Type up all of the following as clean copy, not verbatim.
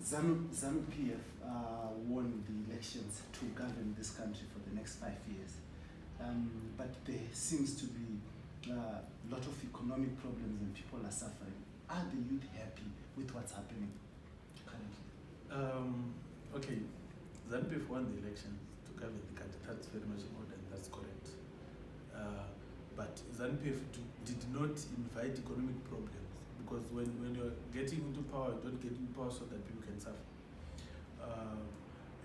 Zanu PF won the elections to govern this country for the next 5 years. But there seems to be a lot of economic problems and people are suffering. Are the youth happy with what's happening currently? Okay, Zanu won the elections to govern the country. That's very much in order and that's correct. But Zanu did not invite economic problems, because when you're getting into power, you don't get into power so that people can suffer.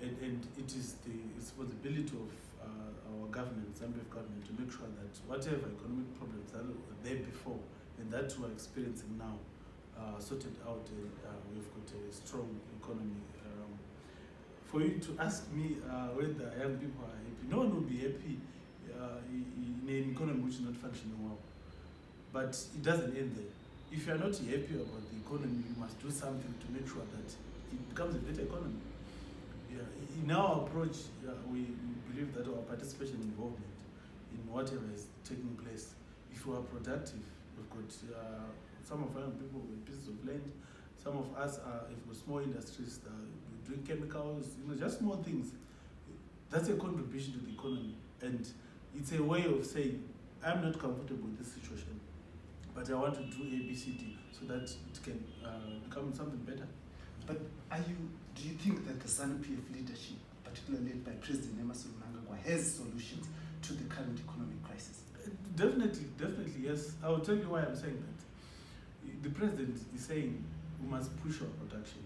And it is the responsibility of our government, Zimbabwe government, to make sure that whatever economic problems that were there before and that we're experiencing now sorted out, and we've got a strong economy around. For you to ask me whether young people are happy, no one will be happy in an economy which is not functioning well. But it doesn't end there. If you are not happy about the economy, you must do something to make sure that it becomes a better economy. Yeah. In our approach, we believe that our participation and involvement in whatever is taking place, if we are productive, we've got some of our people with pieces of land, some of us have got small industries that doing chemicals, just small things. That's a contribution to the economy, and it's a way of saying, I'm not comfortable with this situation, but I want to do A, B, C, D, so that it can become something better. But do you think that the Zanu PF leadership, particularly led by President Emerson Mnangagwa, has solutions to the current economic crisis? Definitely, yes. I will tell you why I'm saying that. The president is saying we must push our production.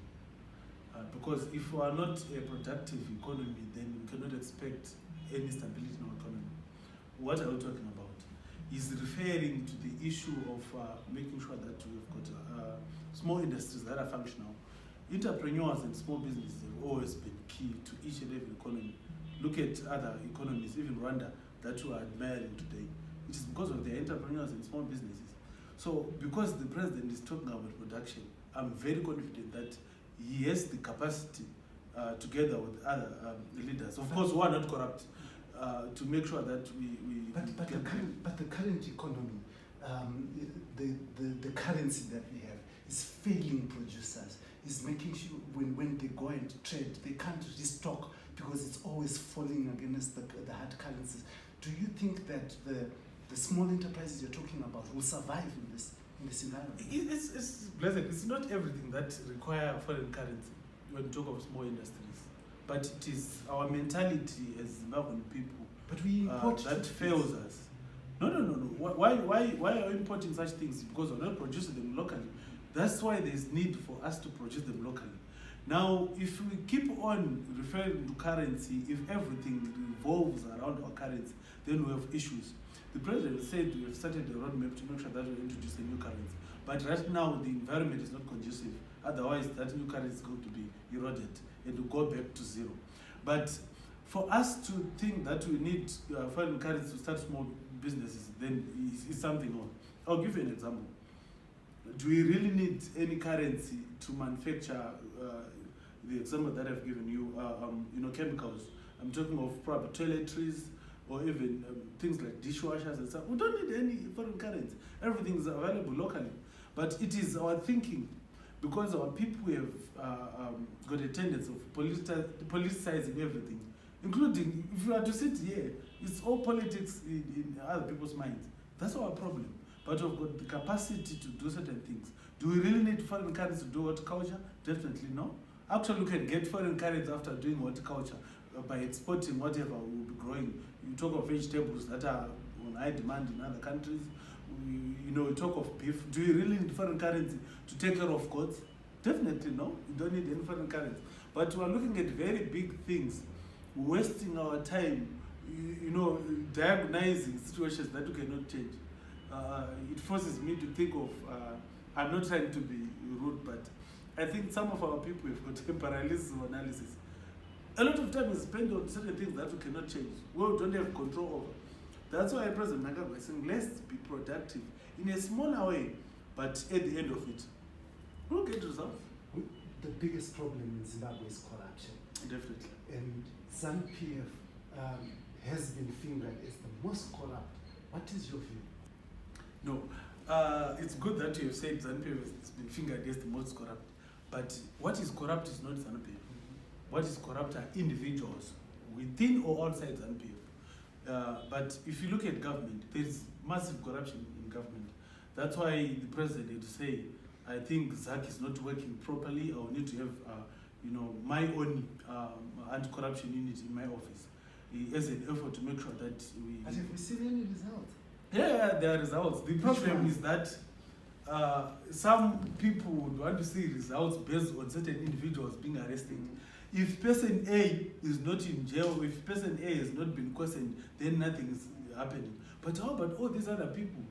Because if we are not a productive economy, then we cannot expect any stability in our economy. What are we talking about? He's referring to the issue of making sure that we've got small industries that are functional. Entrepreneurs and small businesses have always been key to each and every economy. Look at other economies, even Rwanda, that we are admiring today. It is because of their entrepreneurs and small businesses. So because the president is talking about production, I'm very confident that he has the capacity, together with other leaders, of course, who are not corrupt, to make sure that we But the current economy, the currency that we have is failing producers. Is making sure when they go and trade, they can't restock because it's always falling against the hard currencies. Do you think that the small enterprises you're talking about will survive in this environment? It's not everything that require foreign currency when you talk of small industries, but it is our mentality as Zimbabwean people but we import that fails us. No. Why are we importing such things? Because we're not producing them locally. That's why there's need for us to produce them locally. Now, if we keep on referring to currency, if everything revolves around our currency, then we have issues. The president said we have started a roadmap to make sure that we introduce a new currency. But right now, the environment is not conducive. Otherwise, that new currency is going to be eroded and will go back to zero. But for us to think that we need foreign currency to start small businesses, then it's something else. I'll give you an example. Do we really need any currency to manufacture the example that I've given you, chemicals? I'm talking of probably toiletries or even things like dishwashers and stuff. We don't need any foreign currency. Everything is available locally. But it is our thinking, because our people have got a tendency of politicizing everything, including, if you are to sit here, it's all politics in other people's minds. That's our problem. But we've got the capacity to do certain things. Do we really need foreign currency to do horticulture? Definitely no. Actually, we can get foreign currency after doing horticulture by exporting whatever we'll be growing. You talk of vegetables that are on high demand in other countries. We talk of beef. Do you really need foreign currency to take care of goats? Definitely no. You don't need any foreign currency. But we're looking at very big things, wasting our time, diagonizing situations that we cannot change. It forces me to think of, I'm not trying to be rude, but I think some of our people have got a paralysis of analysis. A lot of time is spent on certain things that we cannot change, we don't have control over. That's why President Mnangagwa is saying, let's be productive in a smaller way, but at the end of it, we'll get results. The biggest problem in Zimbabwe is corruption. Definitely. And Zanu PF has been fingered as the most corrupt. What is your view? No, it's good that you have said Zanu PF has been fingered as the most corrupt. But what is corrupt is not ZANU-PF. What is corrupt are individuals within or outside ZANU-PF. But if you look at government, there is massive corruption in government. That's why the president had to say, I think ZAC is not working properly. I will need to have, my own anti-corruption unit in my office as an effort to make sure that we. But have we seen any results? Yeah, there are results. The problem is that some people would want to see results based on certain individuals being arrested. If person A is not in jail, if person A has not been questioned, then nothing is happening. But how about all these other people?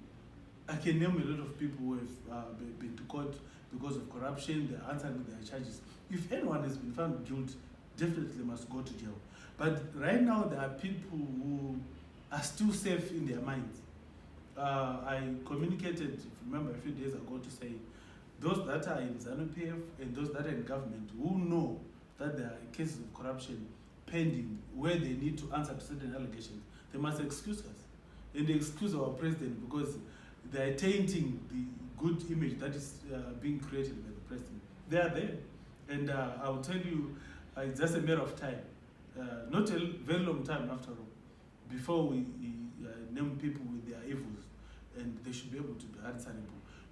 I can name a lot of people who have been to court because of corruption, they're answering their charges. If anyone has been found guilty, definitely must go to jail. But right now, there are people who are still safe in their minds. I communicated, if you remember, a few days ago to say, those that are in ZANU-PF and those that are in government who know that there are cases of corruption pending where they need to answer to certain allegations, they must excuse us. And they excuse our president because they are tainting the good image that is being created by the president. They are there. And I will tell you, it's just a matter of time. Not a very long time after all, before we name people with their evils, and they should be able to be answerable.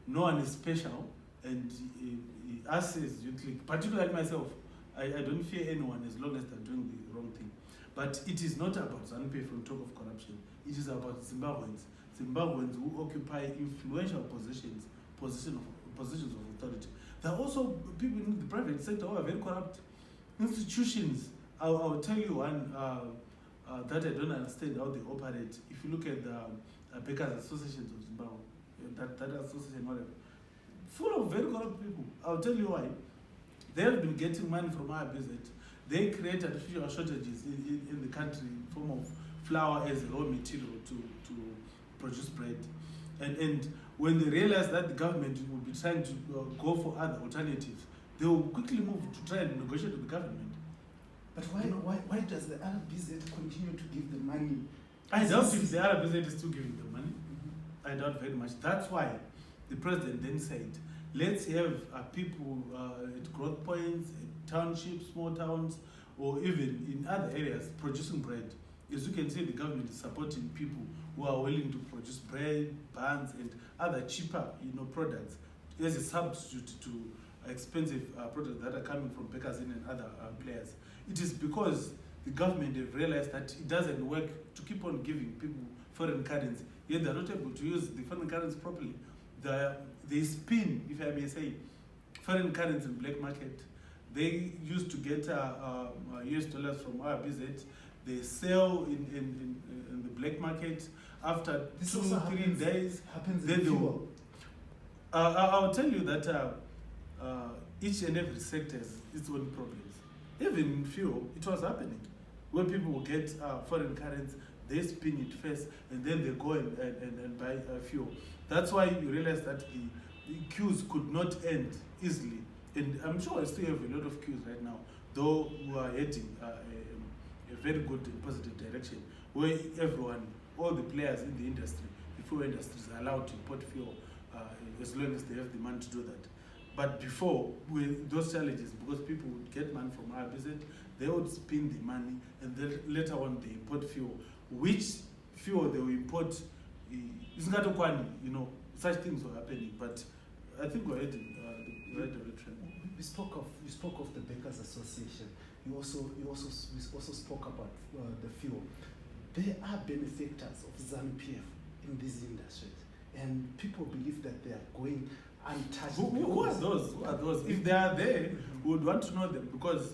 No one is special, and us as youth league, particularly myself, I don't fear anyone as long as they're doing the wrong thing. But it is not about ZANU-PF from talk of corruption. It is about Zimbabweans who occupy influential positions of authority. There are also people in the private sector who are very corrupt. Institutions, I'll tell you one that I don't understand how they operate. If you look at the Bakers Associations of Zimbabwe, that association, whatever, full of very corrupt people. I'll tell you why. They have been getting money from IBZ. They create artificial shortages in the country in the form of flour as a raw material to produce bread. And when they realize that the government will be trying to go for other alternatives, they will quickly move to try and negotiate with the government. But why does the RBZ continue to give the money? I doubt if the RBZ is still giving the money. I doubt very much. That's why the president then said, let's have people at growth points, at townships, small towns, or even in other areas producing bread. As you can see, the government is supporting people who are willing to produce bread, buns, and other cheaper, products as a substitute to expensive products that are coming from bakers and other players. It is because the government have realized that it doesn't work to keep on giving people foreign currency, yet they're not able to use the foreign currency properly. They spin, if I may say, foreign currency in black market. They used to get US dollars from RBZ. They sell in the black market. After This 2-3 days, happens then in fuel. I'll tell you that each and every sector has its own problems. Even in fuel, it was happening. Where people will get foreign currency, they spin it first, and then they go and buy fuel. That's why you realize that the queues could not end easily. And I'm sure I still have a lot of queues right now, though we are heading a very good and positive direction, where everyone, all the players in the industry, the fuel industry, is allowed to import fuel as long as they have the money to do that. But before, with those challenges, because people would get money from RBZ, they would spend the money, and then later on they import fuel. Which fuel they will import is not one, such things were happening. But I think we're heading the right direction. You spoke of the Bakers Association. We also spoke about the fuel. There are benefactors of ZANU-PF in these industries, and people believe that they are going untouched. Who are those? Who are those? If they are there, we would want to know them, because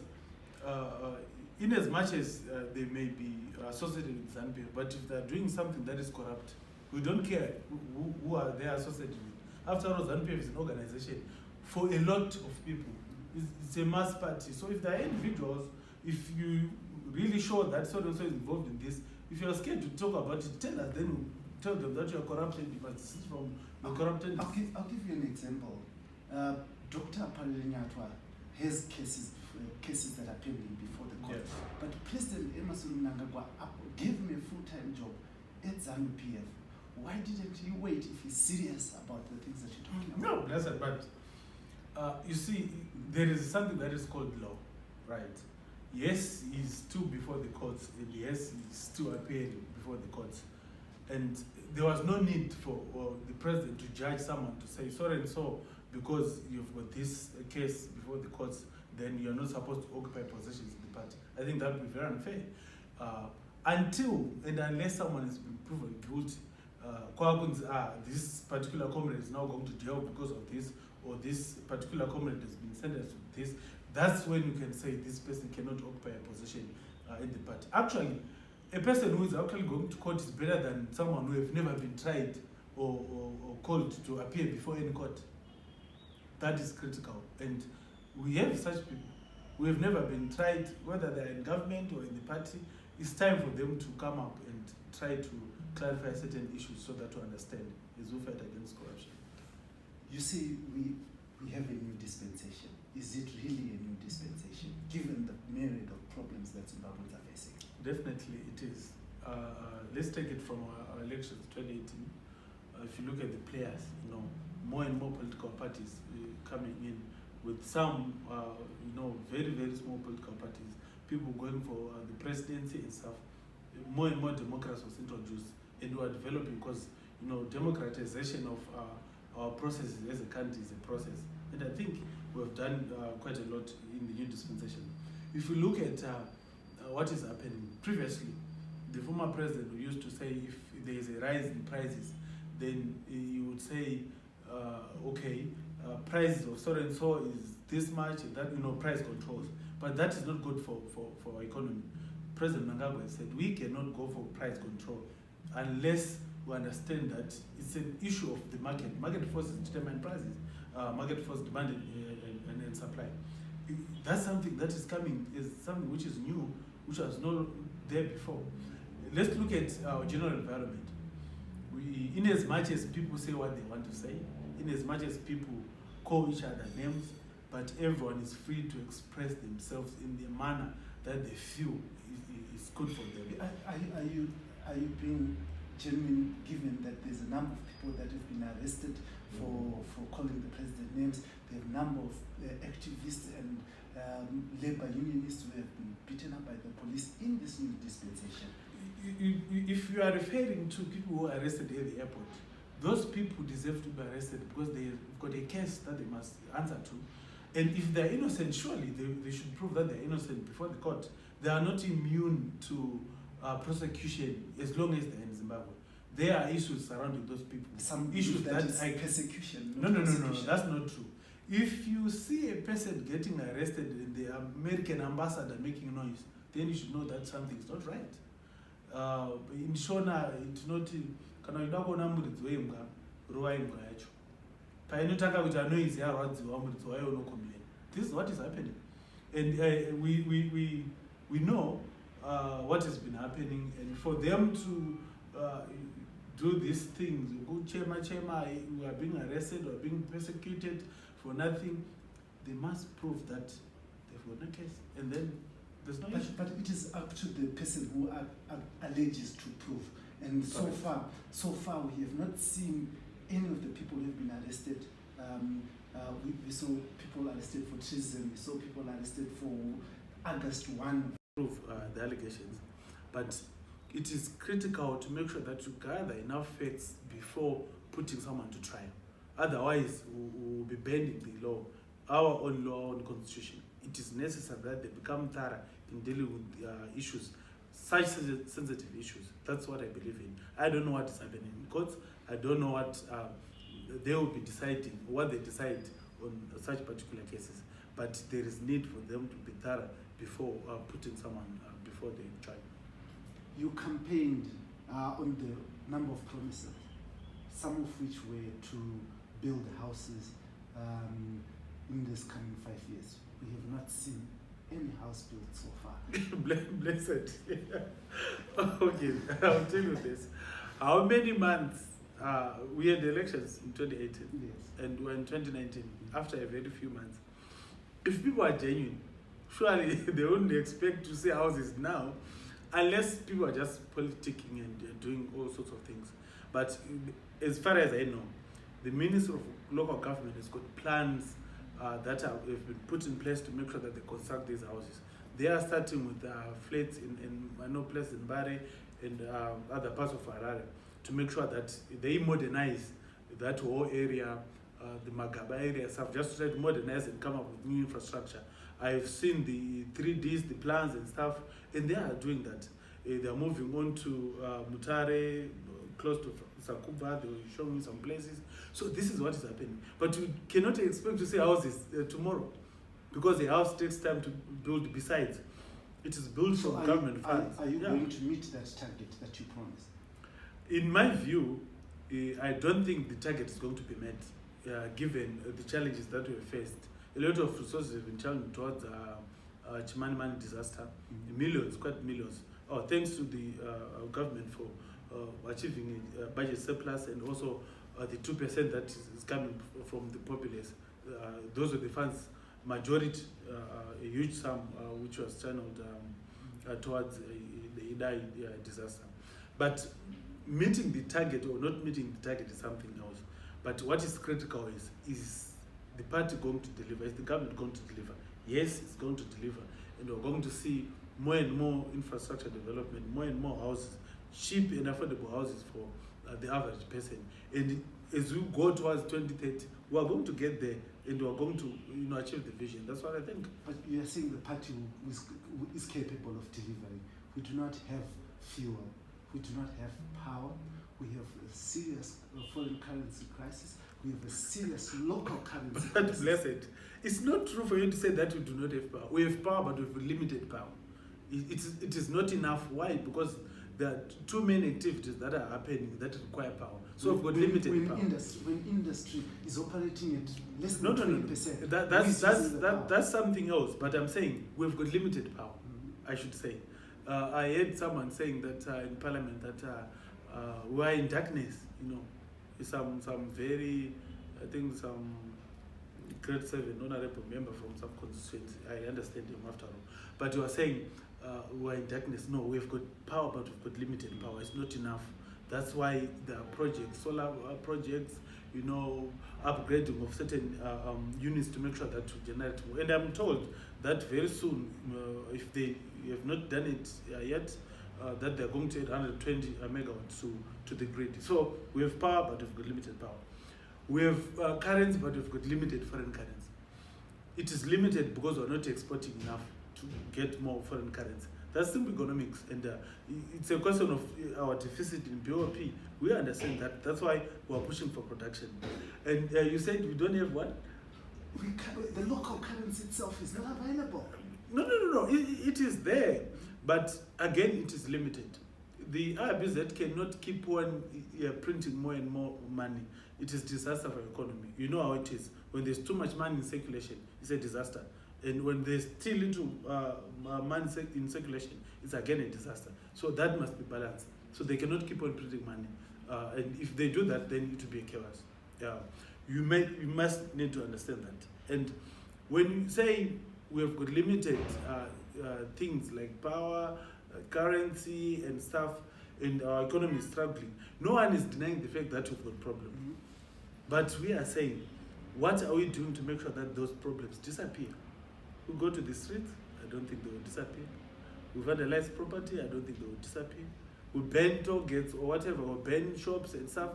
in as much as they may be associated with ZANU-PF, but if they are doing something that is corrupt, we don't care who are they associated with. After all, ZANU-PF is an organization for a lot of people. It's a mass party. So if there are individuals, if you really sure that so-and-so is involved in this, if you're scared to talk about it, tell us, then tell them that you're corrupted, you must desist from the corrupted. I'll give you an example. Dr. Palinyatwa has cases that are pending before the court. Yes. But President Emerson Mnangagwa gave him a full-time job at ZANU-PF. Why didn't you wait if he's serious about the things that you're talking about? No, that's it. But You see, there is something that is called law, right? Yes, he's still before the courts, and yes, he's still appearing before the courts. And there was no need for the president to judge someone to say, so and so, because you've got this case before the courts, then you're not supposed to occupy positions in the party. I think that would be very unfair. Until and unless someone has been proven guilty, this particular comrade is now going to jail because of this, or this particular comrade has been sentenced to this, that's when you can say this person cannot occupy a position in the party. Actually, a person who is actually going to court is better than someone who have never been tried or called to appear before any court. That is critical. And we have such people who have never been tried, whether they're in government or in the party. It's time for them to come up and try to clarify certain issues so that we understand as we fight against corruption. You see, we have a new dispensation. Is it really a new dispensation, given the myriad of problems that Zimbabweans are facing? Definitely it is. Let's take it from our elections 2018. If you look at the players, more and more political parties coming in with some, very, very small political parties, people going for the presidency and stuff. More and more democracy was introduced, and we are developing because, democratization of our processes as a country is a process. And I think we have done quite a lot in the new dispensation. If you look at what is happening previously, the former president used to say if there is a rise in prices, then you would say, price of so and so is this much, that price controls. But that is not good for our economy. President Mnangagwa said we cannot go for price control unless we understand that it's an issue of the market. Market forces determine prices. Market force demand and supply. That's something that is coming, is something which is new, which was not there before. Let's look at our general environment. In as much as people say what they want to say, in as much as people call each other names, but everyone is free to express themselves in the manner that they feel is good for them. Are you being genuine, given that there's a number of people that have been arrested for calling the president names? There are a number of activists and labor unionists who have been beaten up by the police in this new dispensation. If you are referring to people who are arrested at the airport, those people deserve to be arrested because they've got a case that they must answer to. And if they're innocent, surely they should prove that they're innocent before the court. They are not immune to prosecution as long as they're in Zimbabwe. There are issues surrounding those people. Some issues that is persecution. No, that's not true. If you see a person getting arrested and the American ambassador making noise, then you should know that something's not right. In Shona, it's not kana uda kuona muridzi weimbwa rova imbwa yacho painotanga kuti anoizi yarwadziwa muridzi wayo unokomplain. This is what is happening, and we know what has been happening, and for them to do these things, chema, we are being arrested or being persecuted for nothing, they must prove that they've got no case, and then there's no issue. But it is up to the person who alleges to prove. And so far, we have not seen any of the people who have been arrested. We saw people arrested for treason. We saw people arrested for August 1. Prove the allegations, but it is critical to make sure that you gather enough facts before putting someone to trial. Otherwise, we will be bending the law, our own law, our own constitution. It is necessary that they become thorough in dealing with issues, such sensitive issues. That's what I believe in. I don't know what is happening in courts. I don't know what they will be deciding, what they decide on such particular cases. But there is need for them to be thorough before putting someone before the trial. You campaigned on the number of promises, some of which were to build houses in this coming 5 years. We have not seen any house built so far. Blessed. Okay, I'll tell you this. How many months? We had elections in 2018, yes, and we're in 2019, after a very few months. If people are genuine, surely they wouldn't expect to see houses now, unless people are just politicking and doing all sorts of things. But as far as I know, the Ministry of Local Government has got plans that have been put in place to make sure that they construct these houses. They are starting with flats in I know places in Bari and other parts of Harare to make sure that they modernize that whole area, the Magaba area stuff, just to try to modernize and come up with new infrastructure. I've seen the 3Ds, the plans and stuff, and they are doing that. They are moving on to Mutare, close to Sakuba. They will show me some places. So this is what is happening. But you cannot expect to see houses tomorrow, because a house takes time to build. Besides, it is built from government funds. Are you going to meet that target that you promised? In my view, I don't think the target is going to be met, given the challenges that we have faced. A lot of resources have been channeled towards Chimanimani disaster, millions, quite millions. Thanks to the government for achieving a budget surplus, and also the 2% that is coming from the populace. Those are the funds, majority, a huge sum which was channeled towards the Idai disaster. But meeting the target or not meeting the target is something else. But what is critical is the party going to deliver? Is the government going to deliver? Yes, it's going to deliver. And we're going to see more and more infrastructure development, more and more houses, cheap and affordable houses for the average person. And as we go towards 2030, we are going to get there, and we are going to achieve the vision. That's what I think. But you are saying the party who is capable of delivering. We do not have fuel. We do not have power. We have a serious foreign currency crisis. We have a serious local currency But crisis. blessed, it's not true for you to say that we do not have power. We have power, but we have limited power. It is not enough. Why? Because there are too many activities that are happening that require power. So we've got limited power. When industry is operating at less than 20%, that's something else. But I'm saying we've got limited power. I should say. I heard someone saying that in Parliament that we are in darkness. Some very, I think some grade 7 honorable member from some constituency. I understand him after all. But you are saying we are in darkness. No, we've got power, but we've got limited power. It's not enough. That's why there are projects, solar projects, upgrading of certain units to make sure that we generate more. And I'm told that very soon, if they have not done it yet, that they're going to add 120 megawatts to the grid. So we have power, but we've got limited power. We have currency, but we've got limited foreign currency. It is limited because we're not exporting enough to get more foreign currency. That's simple economics, and it's a question of our deficit in BOP. We understand that. That's why we're pushing for production. And you said we don't have what? The local currency itself is not available. No. It is there, but again, it is limited. The IBZ cannot keep on printing more and more money. It is disaster for the economy. You know how it is. When there's too much money in circulation, it's a disaster. And when there's still little money in circulation, it's again a disaster. So that must be balanced. So they cannot keep on printing money. And if they do that, then it will be a chaos. You must need to understand that. And when you say we have got limited things like power, currency and stuff, and our economy is struggling, no one is denying the fact that we've got problems. Mm-hmm. But we are saying, what are we doing to make sure that those problems disappear? We go to the streets, I don't think they will disappear. We vandalize property, I don't think they will disappear. We burn targets or whatever, or burn shops and stuff,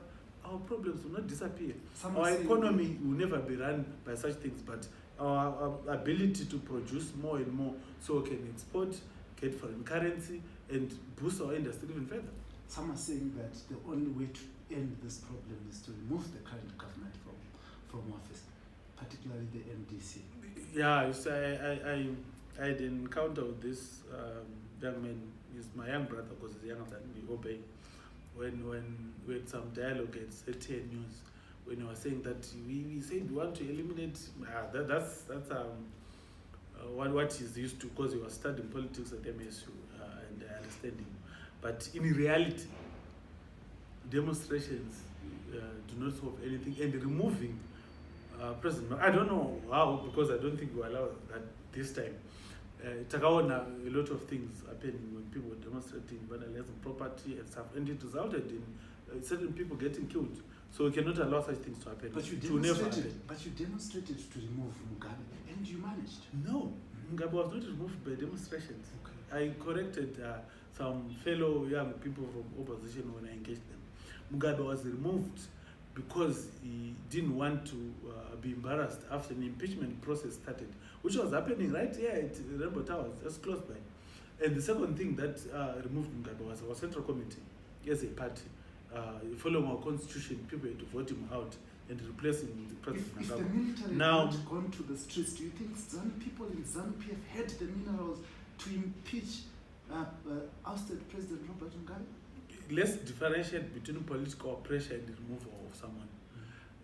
our problems will not disappear. Our economy will never be run by such things, but our ability to produce more and more so we can export, get foreign currency, and boost our industry even further. Some are saying that the only way to end this problem is to remove the current government from office, particularly the NDC. Yeah, so I had an encounter with this young man. He's my young brother because he's younger than me, Obey. When we had some dialogue at ZTN News, when he was saying that we said we want to eliminate, that's what he's used to, because he was studying politics at MSU, and I understand him. But in reality, demonstrations do not solve anything, and removing President, I don't know how, because I don't think we allow that this time. Takaona, a lot of things happening when people were demonstrating, vandalizing property and stuff, and it resulted in certain people getting killed. So we cannot allow such things to happen. But you It will never happen. demonstrated to remove Mugabe, and you managed. No, Mugabe was not removed by demonstrations. Okay. I corrected some fellow young people from opposition when I engaged them. Mugabe was removed because he didn't want to be embarrassed after an impeachment process started, which was happening right here at Rainbow Towers, just close by. And the second thing that removed Mugabe was our Central Committee as a party. Following our constitution, people had to vote him out and replace him with the president. If the military now, had gone to the streets, do you think people in Zanu-PF had the minerals to impeach ousted President Robert Mugabe? let's differentiate between political pressure and the removal of someone.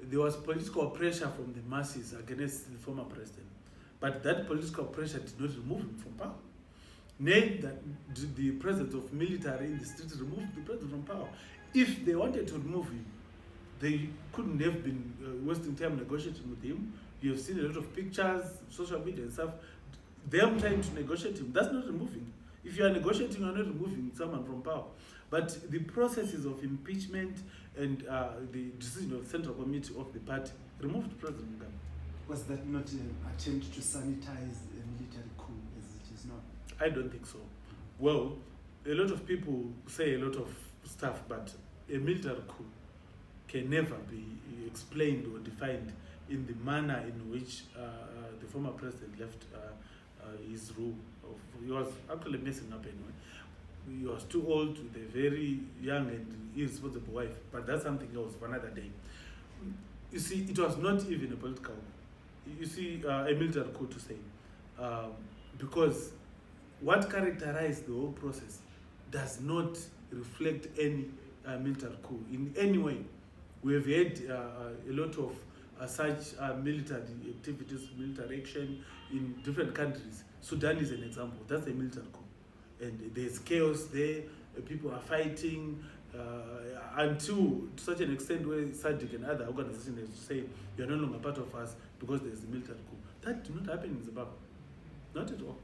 There was political pressure from the masses against the former president, but that political pressure did not remove him from power. Nay, that the presence of military in the streets removed the president from power. If they wanted to remove him, they couldn't have been wasting time negotiating with him. You have seen a lot of pictures, social media and stuff. Them trying to negotiate him, that's not removing. If you are negotiating, you are not removing someone from power. But the processes of impeachment and the decision of the Central Committee of the party removed President Mugabe. Was that not an attempt to sanitize a military coup as it is now? I don't think so. Well, a lot of people say a lot of stuff, but a military coup can never be explained or defined in the manner in which the former president left his rule. He was actually messing up anyway. He was too old with a very young and irresponsible wife, but that's something else for another day. You see, it was not even a political, you see, a military coup to say, because what characterized the whole process does not reflect any military coup in any way. We have had a lot of such military activities, military action in different countries. Sudan is an example. That's a military coup. And there's chaos there, people are fighting, until to such an extent where SADC and other organizations say, you're no longer part of us because there's a military coup. That did not happen in Zimbabwe. Not at all.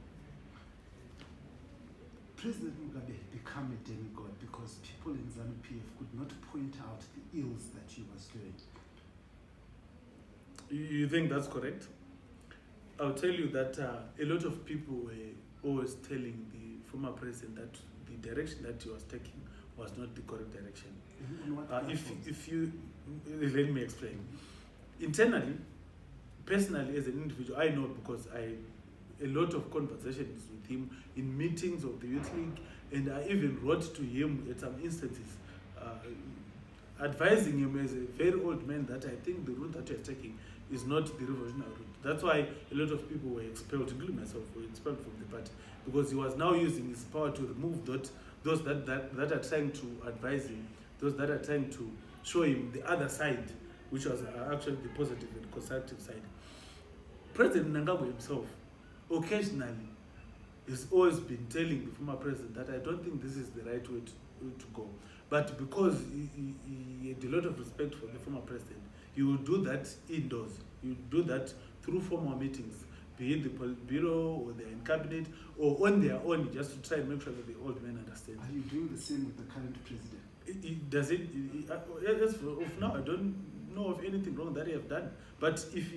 President Mugabe had become a demigod because people in Zanu-PF could not point out the ills that he was doing. You think that's correct? I'll tell you that a lot of people were always telling the former president that the direction that he was taking was not the correct direction. If you let me explain. Internally, personally, as an individual, I know because a lot of conversations with him in meetings of the youth league, and I even wrote to him at some instances, advising him as a very old man that I think the route that you're taking is not the revolutionary route. That's why a lot of people were expelled, including myself, were expelled from the party, because he was now using his power to remove those that are trying to advise him, those that are trying to show him the other side, which was actually the positive and constructive side. President Mnangagwa himself, occasionally, has always been telling the former president that I don't think this is the right way to go. But because he had a lot of respect for the former president, he would do that indoors. He would do that through formal meetings, be it the Politburo or the cabinet, or on their own, just to try and make sure that the old men understand. Are you doing the same with the current president? Does it? As of now, I don't know of anything wrong that he have done. But if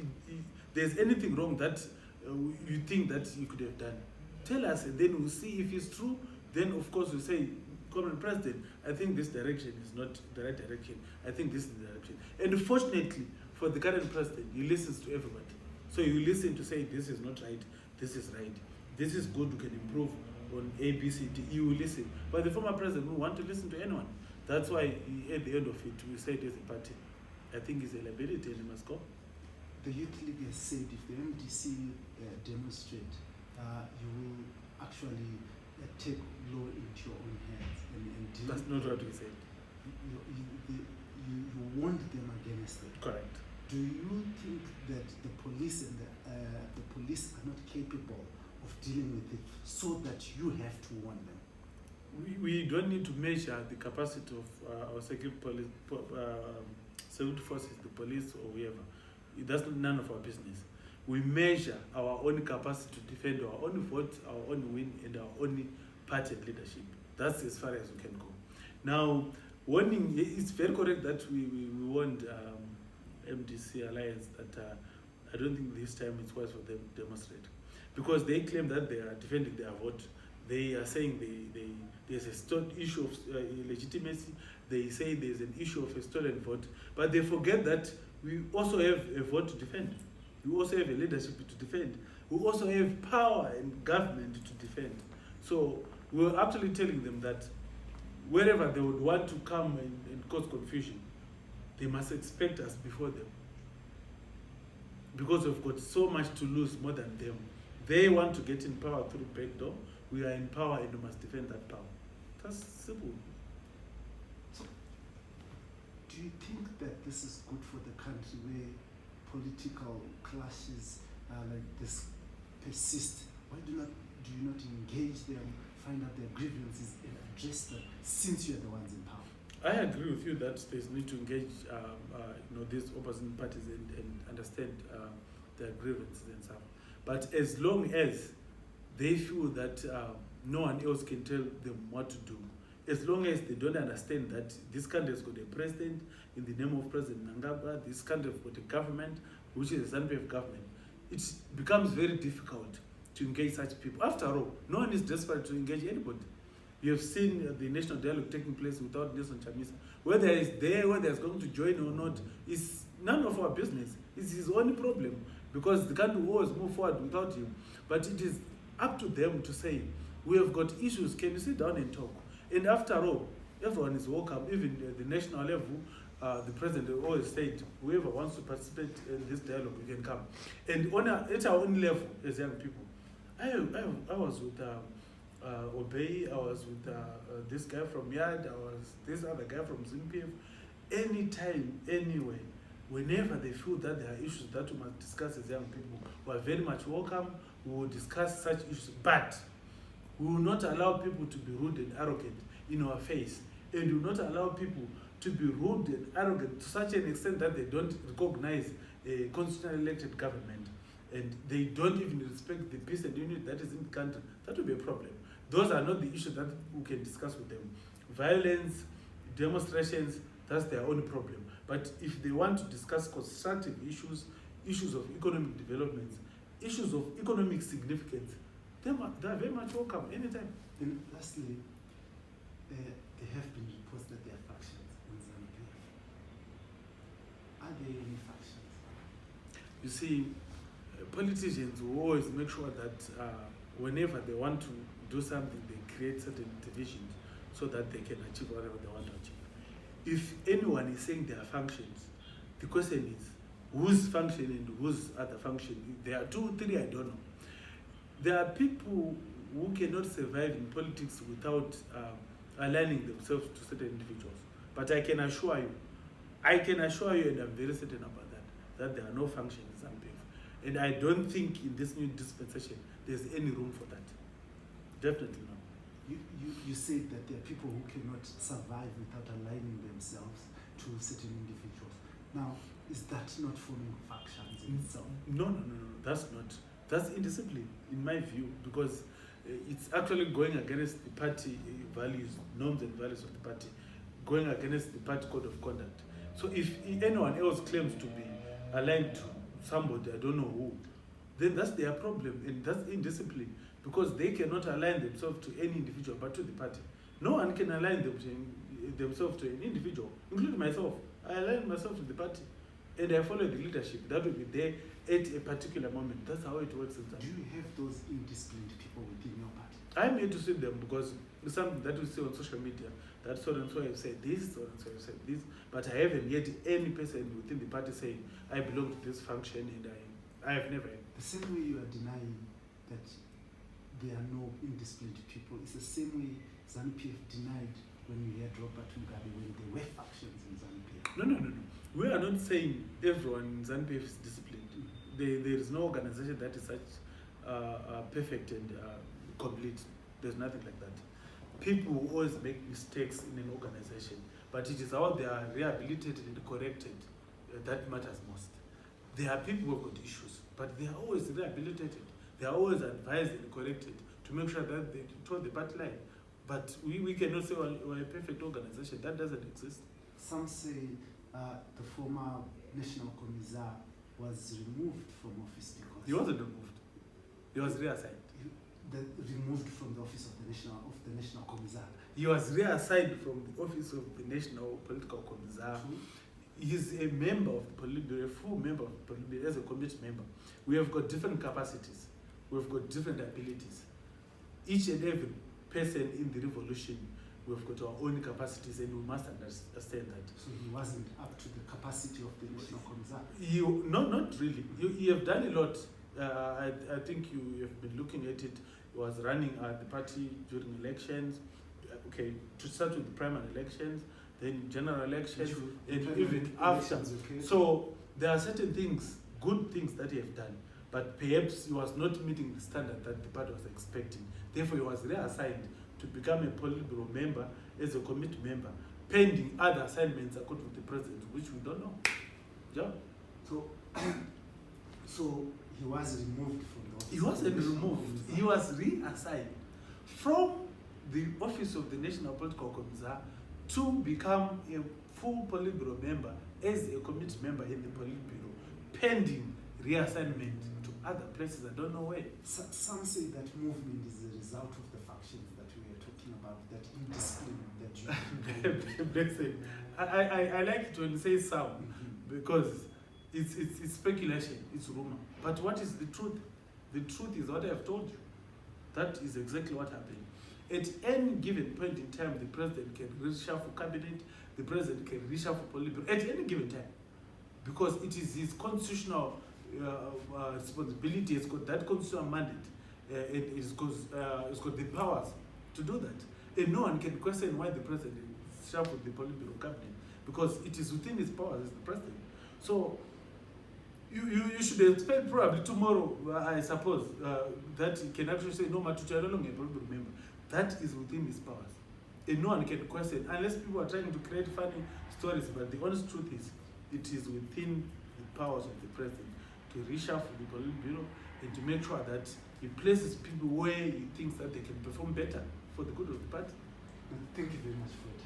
there's anything wrong that you think that you could have done, tell us, and then we'll see if it's true. Then, of course, we'll say, Comrade President, I think this direction is not the right direction. I think this is the direction. And fortunately, for the current president, he listens to everybody. So you listen to say, this is not right, this is right, this is good, we can improve on A, B, C, D. You will listen. But the former president will want to listen to anyone. That's why at the end of it, we said as a party, I think it's a liability and he must go. The Youth League has said if the MDC demonstrate, you will actually take law into your own hands and deal. That's not what we said. You warned them against it. Correct. Do you think that the police and the police are not capable of dealing with it, so that you have to warn them? We don't need to measure the capacity of our security forces, the police or whoever. That's none of our business. We measure our own capacity to defend our own vote, our own win, and our own party leadership. That's as far as we can go. Now, warning, it's very correct that we warned MDC Alliance that I don't think this time it's wise for them to demonstrate. Because they claim that they are defending their vote. They are saying there's a issue of legitimacy. They say there's an issue of a stolen vote. But they forget that we also have a vote to defend. We also have a leadership to defend. We also have power and government to defend. So we're actually telling them that wherever they would want to come and cause confusion, they must expect us before them. Because we've got so much to lose more than them. They want to get in power through backdoor. We are in power and we must defend that power. That's simple. So, do you think that this is good for the country where political clashes like this persist? Why do you not engage them, find out their grievances and address them since you're the ones in power? I agree with you that there's need to engage these opposing parties and understand their grievances and stuff. But as long as they feel that no one else can tell them what to do, as long as they don't understand that this country has got a president in the name of President Nangaba, this country has got a government, which is a ZANU-PF government, it becomes very difficult to engage such people. After all, no one is desperate to engage anybody. You have seen the national dialogue taking place without Nelson Chamisa. Whether he's there, whether he's going to join or not, is none of our business. It's his only problem, because the country will always move forward without him. But it is up to them to say, we have got issues, can you sit down and talk? And after all, everyone is welcome, even at the national level. The president always said, whoever wants to participate in this dialogue, you can come. And at our own level, as young people, I was with Obey, I was with this guy from Yard, I was this other guy from Zimbabwe. Anytime, anywhere, whenever they feel that there are issues that we must discuss as young people, we are very much welcome. We will discuss such issues, but we will not allow people to be rude and arrogant in our face, and we will not allow people to be rude and arrogant to such an extent that they don't recognize a constitutionally elected government, and they don't even respect the peace and unity that is in the country. That will be a problem. Those are not the issues that we can discuss with them. Violence, demonstrations, that's their own problem. But if they want to discuss constructive issues, issues of economic development, issues of economic significance, they are very much welcome anytime. And lastly, there have been reports that there are factions in ZANU-PF. Are there any factions? You see, politicians will always make sure that whenever they want to do something, they create certain divisions so that they can achieve whatever they want to achieve. If anyone is saying there are functions, the question is, whose function and whose other function? There are 2, 3, I don't know. There are people who cannot survive in politics without aligning themselves to certain individuals. But I can assure you, and I'm very certain about that there are no functions in ZANU-PF. And I don't think in this new dispensation there's any room for that. Definitely not. You said that there are people who cannot survive without aligning themselves to certain individuals. Now, is that not forming factions in itself? No, that's not. That's indiscipline, in my view, because it's actually going against the party values, norms and values of the party, going against the party code of conduct. So if anyone else claims to be aligned to somebody, I don't know who, then that's their problem, and that's indiscipline, because they cannot align themselves to any individual but to the party. No one can align themselves to an individual, including myself. I align myself to the party, and I follow the leadership that will be there at a particular moment. That's how it works. Do you have those indisciplined people within your party? I'm here to see them because it's something that we see on social media, that so and so have said this, so and so have said this, but I haven't yet any person within the party saying, I belong to this function, and I have never. The same way you are denying that there are no indisciplined people, it's the same way ZANU-PF denied when we had Robert Mugabe when there were factions in ZANU-PF. No. We are not saying everyone in ZANU-PF is disciplined. There is no organization that is such perfect and complete. There's nothing like that. People will always make mistakes in an organization, but it is how they are rehabilitated and corrected that matters most. There are people who have got issues, but they are always rehabilitated. They are always advised and corrected to make sure that they toe the party line. But we cannot say we're a perfect organization. That doesn't exist. Some say the former National Commissar was removed from office because He wasn't removed. He was reassigned. removed from the office of the National Commissar. He was reassigned from the office of the National Political Commissar. He is a member of the Politburo, a full member of the Politburo, as a committee member. We have got different capacities. We've got different abilities. Each and every person in the revolution, we've got our own capacities, and we must understand that. So he wasn't up to the capacity of the National Commissar. Not really. You have done a lot. I think you have been looking at it. He was running the party during elections. Okay, to start with the primary elections, then general elections, and even after. Okay. So there are certain things, good things that he have done, but perhaps he was not meeting the standard that the party was expecting. Therefore, he was reassigned to become a Politburo member as a committee member, pending other assignments according to the president, which we don't know. Yeah. So he was removed from the office. He wasn't removed. He was reassigned from the office of the National Political Commissar to become a full Politburo member as a committee member in the Politburo, pending reassignment to other places. I don't know where. Some say that movement is a result of the factions that we are talking about, that indiscipline that you. I like it when you say some, because it's speculation, it's rumor. But what is the truth? The truth is what I have told you. That is exactly what happened. At any given point in time, the president can reshuffle cabinet, the president can reshuffle Politburo at any given time, because it is his constitutional responsibility. It's got that constitutional mandate. It's got the powers to do that. And no one can question why the president shuffled the Politburo cabinet, because it is within his powers as the president. So you should expect probably tomorrow, I suppose, that he can actually say, no, Matutu, I no longer a Politburo member. That is within his powers. And no one can question, unless people are trying to create funny stories, but the honest truth is, it is within the powers of the president to reshuffle the Politburo and to make sure that he places people where he thinks that they can perform better for the good of the party. Thank you very much for your time.